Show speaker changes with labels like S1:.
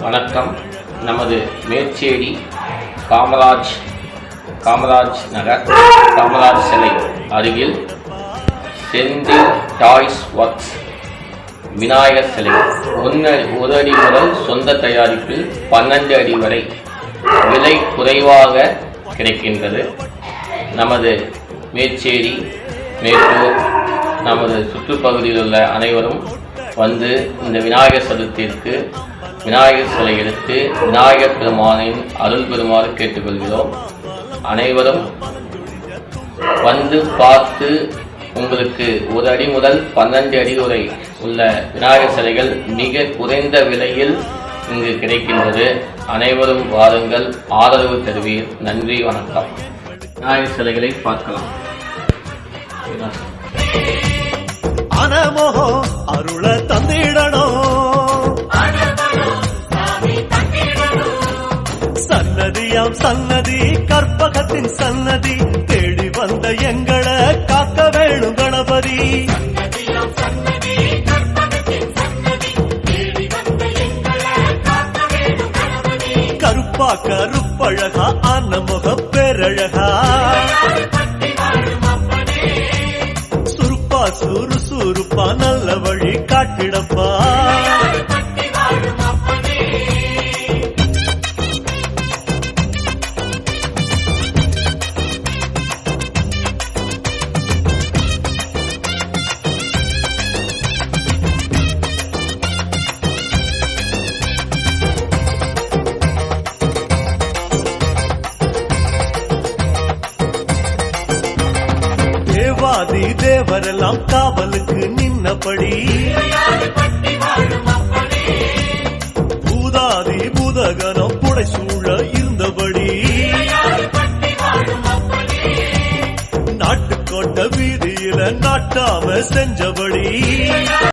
S1: வணக்கம். நமது மேச்சேரி காமராஜ் நகர் காமராஜ் சிலை அருகில் செந்தில் டாய்ஸ் ஒர்க்ஸ் விநாயகர் சிலை 1 அடி முதல் சொந்த தயாரிப்பில் 12 அடி வரை விலை குறைவாக கிடைக்கின்றது. நமது மேச்சேரி மேட்டூர் நமது சுற்றுப்பகுதியில் உள்ள அனைவரும் வந்து இந்த விநாயகர் சதுர்த்திற்கு விநாயகர் சிலை எடுத்து விநாயகர் பெருமானின் அருள் பெறுமாறு கேட்டுக்கொள்கிறோம். அனைவரும் வந்து பார்த்து உங்களுக்கு 1 அடி முதல் 12 அடி வரை உள்ள விநாயகர் சிலைகள் மிக குறைந்த விலையில் இங்கு கிடைக்கின்றது. அனைவரும் வாருங்கள், ஆதரவு தருவீர். நன்றி, வணக்கம். விநாயகர் சிலைகளை பார்க்கலாம்.
S2: அருள தந்திடணும், சன்னதியாம் சன்னதி கற்பகத்தின் சன்னதி தேடி வந்த எங்களை காக்க வேணும் கணபதி. கருப்பா கருப்பழகா ஆன முக பேரழகா, சுறுசுறுப்பா நல்ல வழி காட்டிடப்பா. தேவாதி தேவரெல்லாம் காவலுக்கு நின்னபடி, பூதாதி பூதகனம் புடைசூழ இருந்தபடி, நாட்டுக்கோட்டை வீதியில நாட்டாம செஞ்சபடி.